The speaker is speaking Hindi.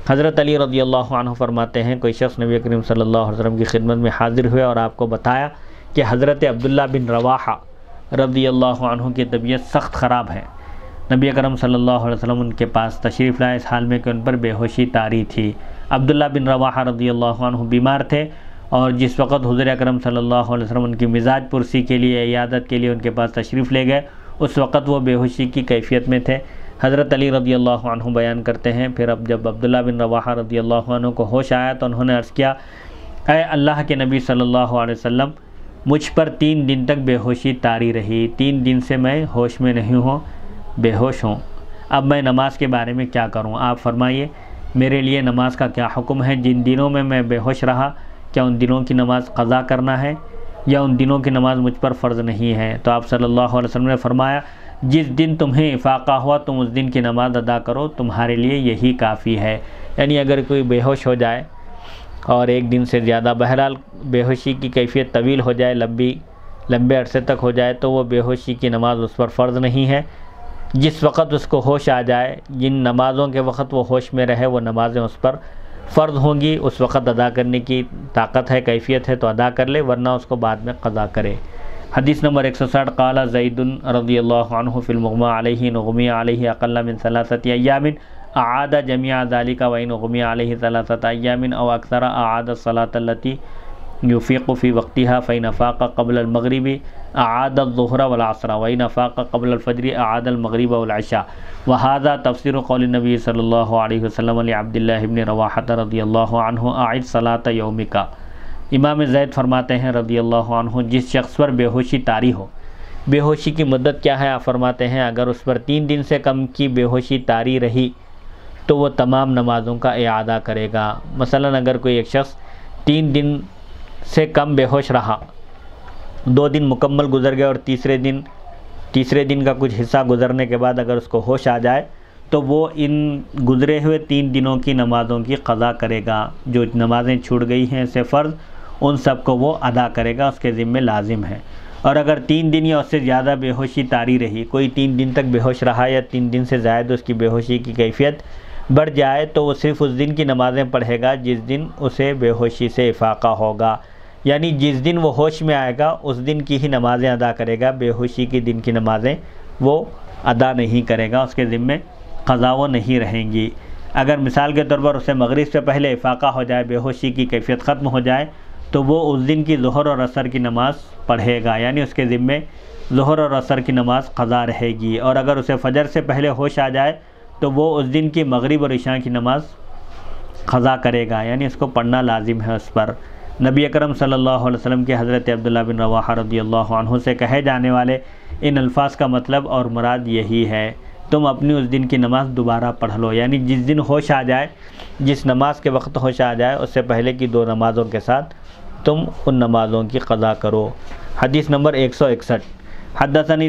हज़रत अली रज़ियल्लाहु अन्हु फरमाते हैं, कोई शख्स नबी करीम सल्लल्लाहु अलैहि वसल्लम की खिदमत में हाजिर हुए और आपको बताया कि हज़रत अब्दुल्ला बिन रवाहा रज़ियल्लाहु अन्हु की तबीयत सख्त ख़राब है। नबी अकरम सल्लल्लाहु अलैहि वसल्लम उनके पास तशरीफ़ लाए इस हाल में कि उन पर बेहोशी तारी थी। अब्दुल्ला बिन रवाहा रज़ियल्लाहु अन्हु बीमार थे और जिस वक़्त हुज़ूर अकरम सल्लल्लाहु अलैहि वसल्लम उनकी मिजाज पुरसी के लिए, इयादत के लिए उनके पास तशरीफ़ ले गए, उस वक़्त वो बेहोशी की कैफियत में थे। हज़रत अली रज़ियल्लाहु अन्हु बयान करते हैं, फिर अब जब अब्दुल्ला बिन रवाहा रज़ियल्लाहु अन्हु को होश आया तो उन्होंने अर्ज़ किया, ऐ अल्लाह के नबी सल्लल्लाहु अलैहि वसल्लम, मुझ पर 3 दिन तक बेहोशी तारी रही, 3 दिन से मैं होश में नहीं हूँ, बेहोश हूँ। अब मैं नमाज के बारे में क्या करूँ? आप फरमाइए मेरे लिए नमाज का क्या हुक्म है? जिन दिनों में मैं बेहोश रहा, क्या उन दिनों की नमाज क़ज़ा करना है या उन दिनों की नमाज मुझ पर फ़र्ज़ नहीं है? तो आप सल्लल्लाहु अलैहि वसल्लम ने फरमाया, जिस दिन तुम्हें इफ़ाक़ा हुआ तुम उस दिन की नमाज अदा करो, तुम्हारे लिए यही काफ़ी है। यानी अगर कोई बेहोश हो जाए और 1 दिन से ज़्यादा, बहरहाल बेहोशी की कैफियत तवील हो जाए, लंबे अरसे तक हो जाए, तो वो बेहोशी की नमाज उस पर फ़र्ज़ नहीं है। जिस वक़्त उसको होश आ जाए, जिन नमाज़ों के वक़्त वो होश में रहे, वो नमाज़ें उस पर फ़र्ज़ होंगी, उस वक़्त अदा करने की ताकत है, कैफियत है तो अदा कर ले, वरना उसको बाद में क़ज़ा करे। हदीस नंबर 160, क़ाला ज़ैदुन रज़ियल्लाहु अन्हु फ़िल मुग़मा अलैहि नुग़मी अलैहि अक़ल्ल मिन सलासति अय्यामिन अआदा जमीअ ज़ालिका व इन उग़मी अलैहि सलासत अय्यामिन औ अक्सर अआदा सलात अल्लती युफ़ीक़ु फ़ी वक़्तिहा फ़इन अफ़ाक़ क़ब्ल अल-मग़रिबि अआदा अज़-ज़ुहरा वल असरा व इन अफ़ाक़ क़ब्ल अल-फ़ज्रि अआदा अल-मग़रिब वल इशा व हाज़ा तफ़सीरु क़ौलि नबी सल्लल्लाहु अलैहि वसल्लम लि अब्दुल्लाह इब्न रवाहा रज़ियल्लाहु अन्हु अइद सलात यौमिका। इमाम ज़ैद फरमाते हैं रज़ियल्लाहु अन्हु, जिस शख्स पर बेहोशी तारी हो, बेहोशी की मुद्दत क्या है? आप फरमाते हैं अगर उस पर 3 दिन से कम की बेहोशी तारी रही तो वो तमाम नमाज़ों का इआदा करेगा। मसलन अगर कोई एक शख्स 3 दिन से कम बेहोश रहा, 2 दिन मुकम्मल गुजर गए और तीसरे दिन का कुछ हिस्सा गुजरने के बाद अगर उसको होश आ जाए तो वो इन गुजरे हुए 3 दिनों की नमाज़ों की क़ज़ा करेगा। जो नमाज़ें छूट गई हैं से फ़र्ज़, उन सब को वो अदा करेगा, उसके ज़िम्मे लाजिम है। और अगर 3 दिन या उससे ज़्यादा बेहोशी तारी रही, कोई 3 दिन तक बेहोश रहा या 3 दिन से ज़्यादा उसकी बेहोशी की कैफियत बढ़ जाए, तो वो सिर्फ़ उस दिन की नमाज़ें पढ़ेगा जिस दिन उसे बेहोशी से इफ़ाक़ा होगा। यानी जिस दिन वो होश में आएगा उस दिन की ही नमाज़ें अदा करेगा, बेहोशी की दिन की नमाज़ें वो अदा नहीं करेगा, उसके ज़िम्मे क़ज़ा वो नहीं रहेंगी। अगर मिसाल के तौर पर उसे मग़रिब से पहले इफ़ाक़ा हो जाए, बेहोशी की कैफियत ख़त्म हो जाए, तो वो उस दिन की ज़ुहर और असर की नमाज़ पढ़ेगा, यानी उसके ज़िम्मे ज़ुहर और असर की नमाज़ क़ज़ा रहेगी। और अगर उसे फ़जर से पहले होश आ जाए तो वो उस दिन की मग़रिब और इशा की नमाज़ क़ज़ा करेगा, यानी उसको पढ़ना लाजिम है उस पर। नबी अकरम सल्लल्लाहु अलैहि वसल्लम के हज़रत अब्दुल्ला बिन रवाहा रज़ियल्लाहु अन्हु से कहे जाने वाले इन अल्फाज का मतलब और मुराद यही है, तुम अपनी उस दिन की नमाज़ दोबारा पढ़ लो। यानी जिस दिन होश आ जाए, जिस नमाज के वक्त होश आ जाए, उससे पहले की 2 नमाज़ों के साथ तुम उन नमाज़ों की क़ज़ा करो। हदीस नंबर 161, हद्दसनी